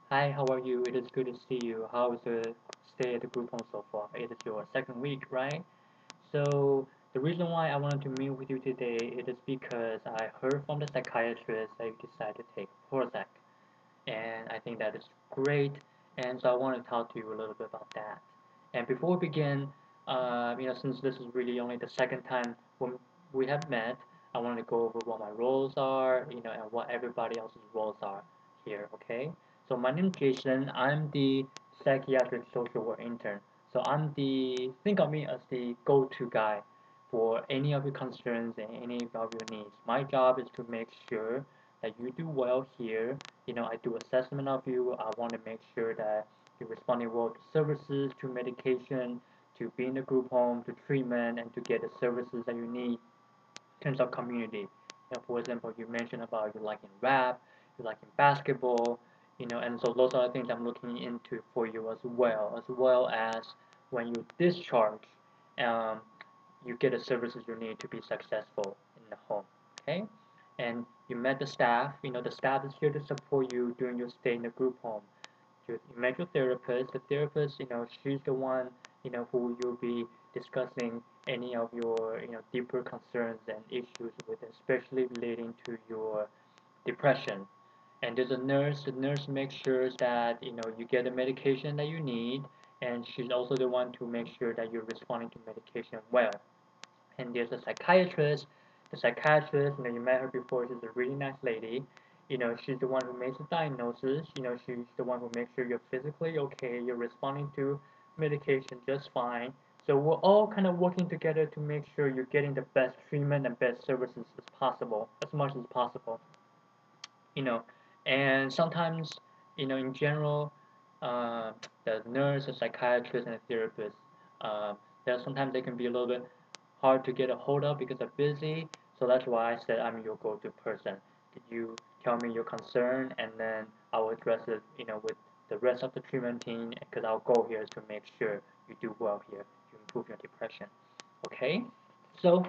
Hi, how are you? It is good to see you. How is the stay at the group home so far? It is your second week, right? So the reason why I wanted to meet with you today it is because I heard from the psychiatrist that you decided to take Prozac, and I think that is great. And so I want to talk to you a little bit about that. And before we begin, since this is really only the second time when we have met, I want to go over what my roles are, and what everybody else's roles are here. Okay. So my name is Jason. I'm the Psychiatric Social Work Intern. So think of me as the go-to guy for any of your concerns and any of your needs. My job is to make sure that you do well here. I do assessment of you. I want to make sure that you're responding well to services, to medication, to be in the group home, to treatment, and to get the services that you need in terms of community. For example, you mentioned about you liking rap, you liking basketball, and so those are the things I'm looking into for you as well as when you discharge, um, you get the services you need to be successful in the home. Okay, and you met the staff. The staff is here to support you during your stay in the group home. You met your therapist. The therapist, she's the one, who you'll be discussing any of your, deeper concerns and issues with, especially relating to your depression. And there's a nurse. The nurse makes sure that, you get the medication that you need, and she's also the one to make sure that you're responding to medication well. And there's a psychiatrist. The psychiatrist, you met her before. She's a really nice lady. She's the one who makes the diagnosis. She's the one who makes sure you're physically okay, you're responding to medication just fine. So we're all kind of working together to make sure you're getting the best treatment and best services as possible, as much as possible. you know, and sometimes, in general, uh, the nurse, the psychiatrist, and the therapist, uh, that sometimes they can be a little bit hard to get a hold of because they're busy. So that's why I said I'm your go-to person. You tell me your concern, and then I will address it, with the rest of the treatment team, because our goal here is to make sure you do well here to improve your depression. Okay, so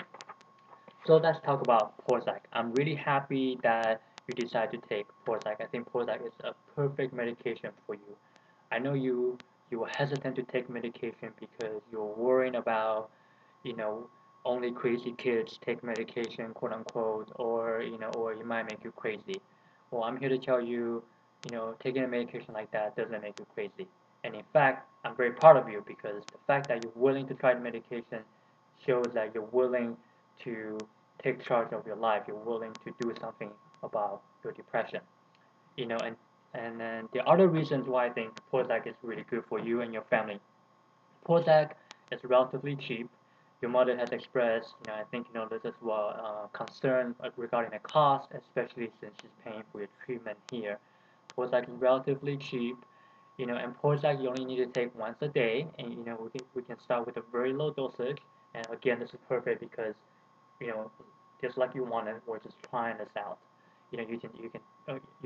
let's talk about Prozac. I'm really happy that you decided to take Prozac. I think Prozac is a perfect medication for you. I know you were hesitant to take medication because you're worrying about, you know, only crazy kids take medication, quote unquote, or it might make you crazy. Well, I'm here to tell you, taking a medication like that doesn't make you crazy. And in fact, I'm very proud of you because the fact that you're willing to try the medication shows that you're willing to take charge of your life. You're willing to do something about your depression. And then the other reasons why I think Prozac is really good for you and your family. Prozac is relatively cheap. Your mother has expressed, I think you know this as well, concern regarding the cost, especially since she's paying for your treatment here. Prozac is relatively cheap, and Prozac you only need to take once a day, and we can start with a very low dosage. And again, this is perfect because you know, just like you wanted, we're just trying this out. You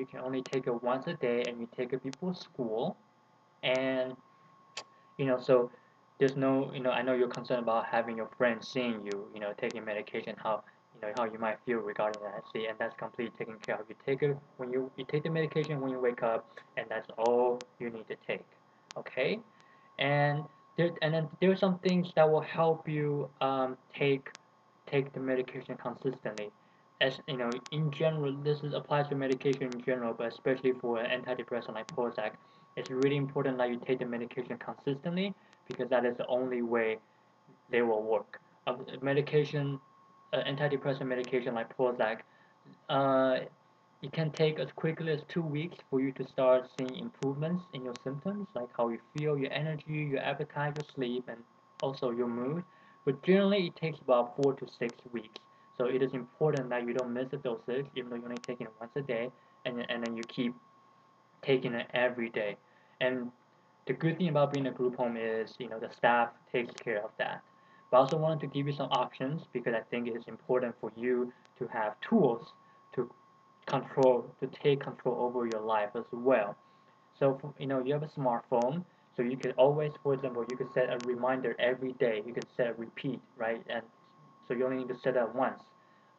can only take it once a day, and you take it before school, and so there's no, I know you're concerned about having your friends seeing you, taking medication, how you might feel regarding that. See, and that's completely taken care of. You take it when you take the medication when you wake up, and that's all you need to take. Okay, and then there are some things that will help you take the medication consistently. As in general, this is applies to medication in general, but especially for an antidepressant like Prozac, it's really important that you take the medication consistently because that is the only way they will work. Medication, antidepressant medication like Prozac, uh, it can take as quickly as 2 weeks for you to start seeing improvements in your symptoms, like how you feel, your energy, your appetite, your sleep, and also your mood. But generally, it takes about 4 to 6 weeks. So it is important that you don't miss a dosage, even though you're only taking it once a day, and then you keep taking it every day. And the good thing about being a group home is, the staff takes care of that. But I also wanted to give you some options because I think it is important for you to have tools to to take control over your life as well. So, you have a smartphone, so you could always, for example, you could set a reminder every day. You could set a repeat, right? And so you only need to set that once.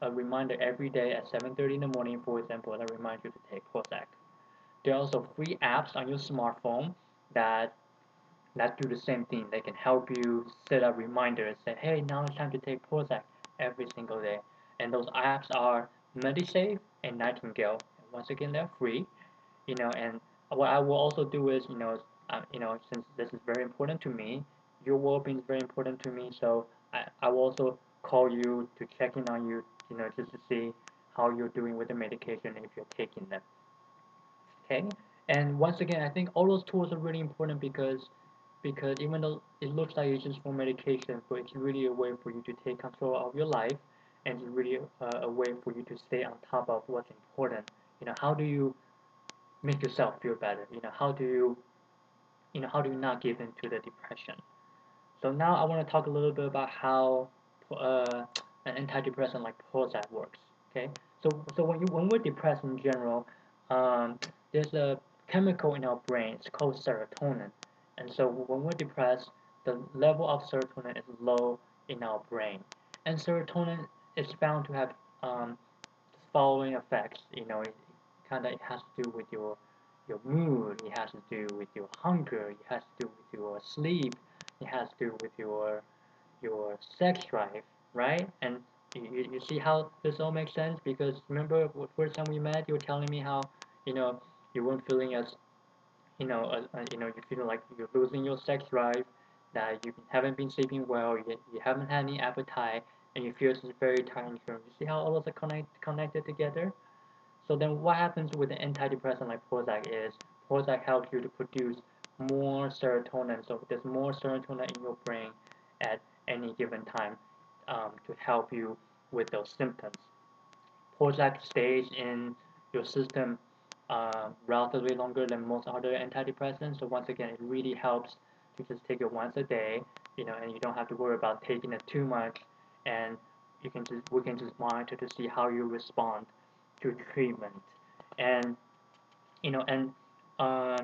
A reminder every day at 7:30 in the morning, for example, that reminds you to take Prozac. There are also free apps on your smartphone that do the same thing. They can help you set up reminders, say, hey, now it's time to take Prozac every single day. And those apps are MediSafe and Nightingale. And once again, they're free. And what I will also do is, since this is very important to me, your well-being is very important to me. So I will also call you to check in on you, just to see how you're doing with the medication if you're taking them. Okay. And once again, I think all those tools are really important because even though it looks like it's just for medication, but it's really a way for you to take control of your life, and it's really a way for you to stay on top of what's important. How do you make yourself feel better? How do you not give in to the depression? So now I want to talk a little bit about how uh, an antidepressant like Prozac works. Okay, so when we're depressed in general, um, there's a chemical in our brain. It's called serotonin, and so when we're depressed, the level of serotonin is low in our brain, and serotonin is found to have following effects. It kind of has to do with your mood. It has to do with your hunger. It has to do with your sleep. It has to do with your sex drive, right? And you see how this all makes sense? Because remember, the first time we met, you were telling me how you know you weren't feeling as you feel like you're losing your sex drive, that you haven't been sleeping well, you haven't had any appetite, and you feel just very tired and you see how all those are connected together? So then what happens with an antidepressant like Prozac is Prozac helps you to produce more serotonin. So there's more serotonin in your brain at any given time to help you with those symptoms. Prozac stays in your system relatively longer than most other antidepressants. So once again, it really helps to just take it once a day, and you don't have to worry about taking it too much. And we can just monitor to see how you respond to treatment. And and uh,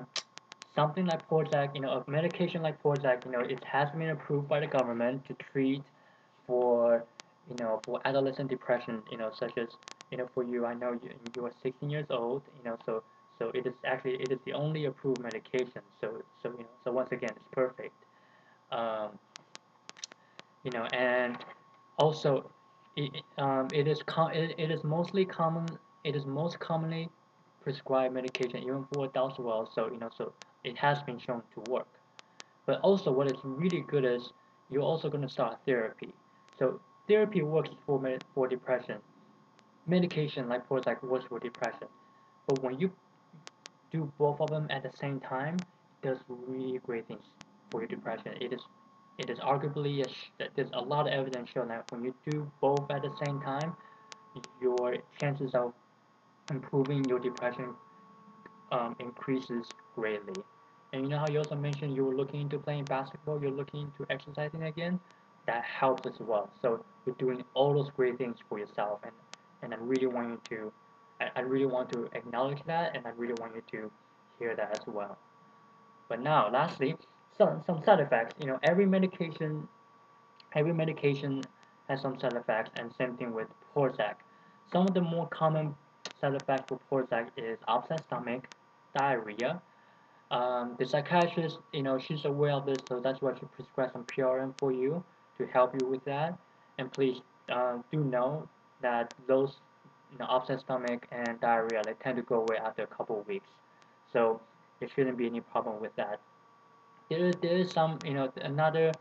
something like Prozac, a medication like Prozac, it has been approved by the government to treat for for adolescent depression, such as for you, I know you are 16 years old, so it is the only approved medication. So once again, it's perfect. Um, and also it is mostly common it is most commonly prescribed medication even for adults as well. So it has been shown to work. But also, what is really good is you're also going to start therapy. So therapy works for depression. Medication like Prozac works for depression. But when you do both of them at the same time, it does really great things for your depression. It is arguably there's a lot of evidence showing that when you do both at the same time, your chances of improving your depression increases greatly. And you know how you also mentioned you were looking into playing basketball, you're looking into exercising again? That helps as well. So you're doing all those great things for yourself, and I really want to acknowledge that, and I really want you to hear that as well. But now, lastly, some side effects. Every medication has some side effects, and same thing with Prozac. Some of the more common side effects for Prozac is upset stomach, diarrhea. The psychiatrist, she's aware of this, so that's why she prescribes some PRN for you to help you with that. And please do know that those, upset stomach and diarrhea, they tend to go away after a couple of weeks. So there shouldn't be any problem with that. There is some, another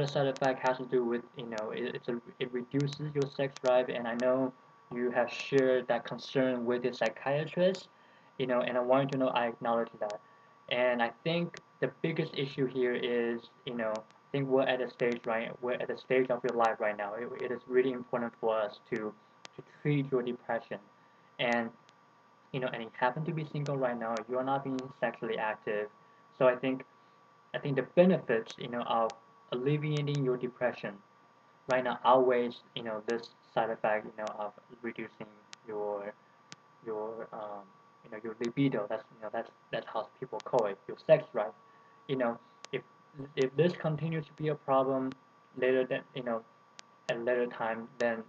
side effect has to do with, it reduces your sex drive, and I know you have shared that concern with your psychiatrist, and I want you to know I acknowledge that. And I think the biggest issue here is, I think we're at a stage of your life right now. It is really important for us to treat your depression, and and you happen to be single right now. You are not being sexually active, so I think the benefits, of alleviating your depression right now outweighs, this side effect, of reducing your your libido. That's how people call it, your sex drive. You know, if if this continues to be a problem later, than at a later time, then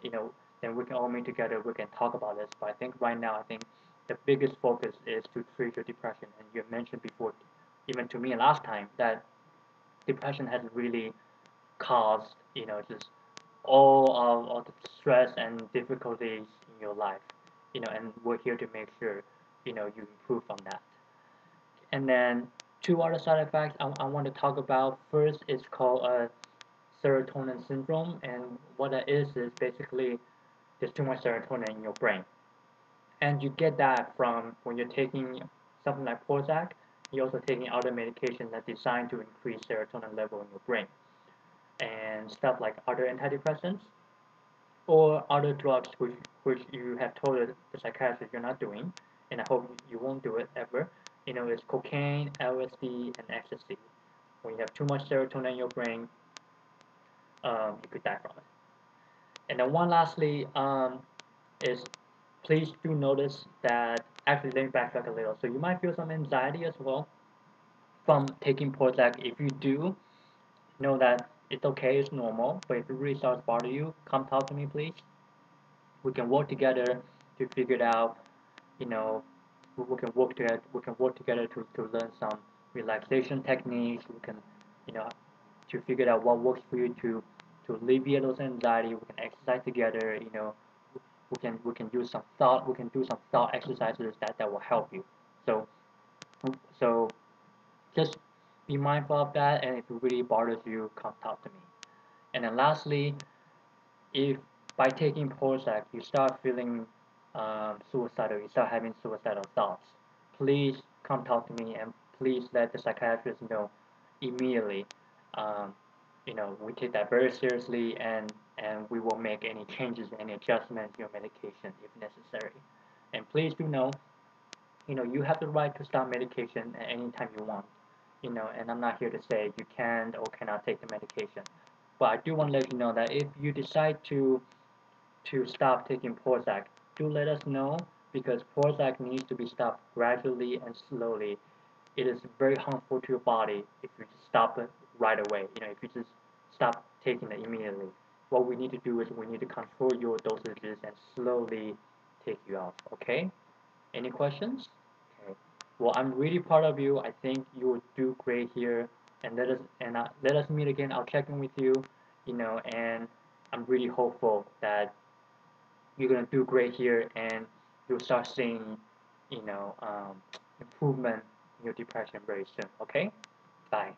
then we can all meet together. We can talk about this. But I think right now, I think the biggest focus is to treat your depression. And you mentioned before, even to me last time, that depression has really caused, just all the stress and difficulties in your life, and we're here to make sure, you improve from that. And then two other side effects I want to talk about. First, it's called serotonin syndrome, and what that is basically there's too much serotonin in your brain, and you get that from when you're taking something like Prozac. You're also taking other medications that are designed to increase serotonin level in your brain, and stuff like other antidepressants or other drugs which you have told the psychiatrist you're not doing, and I hope you won't do it ever. It's cocaine, LSD, and ecstasy. When you have too much serotonin in your brain, you could die from it. And then one lastly, is please do notice that, actually let me backtrack a little. So you might feel some anxiety as well from taking Prozac. If you do, know that it's okay, it's normal. But if it really starts bothering you, come talk to me, please. We can work together to figure it out. You know, we can work together. We can work together to learn some relaxation techniques. We can, you know, to figure out what works for you to alleviate those anxiety. We can exercise together. We can use some thought. We can do some thought exercises that will help you. So so just be mindful of that. And if it really bothers you, come talk to me. And then lastly, if by taking Prozac you start feeling suicidal, you start having suicidal thoughts, please come talk to me and please let the psychiatrist know immediately. Um, we take that very seriously, and we will make any changes, any adjustments to your medication if necessary. And please do know, you have the right to stop medication at any time you want. And I'm not here to say you can or cannot take the medication. But I do want to let you know that if you decide to stop taking Prozac, do let us know, because Prozac needs to be stopped gradually and slowly. It is very harmful to your body if you just stop it right away. If you just stop taking it immediately. What we need to do is we need to control your dosages and slowly take you off. Okay? Any questions? Okay. Well, I'm really proud of you. I think you will do great here. And let us meet again. I'll check in with you. And I'm really hopeful that you're gonna do great here, and you'll start seeing, improvement in your depression very soon. Okay? Bye.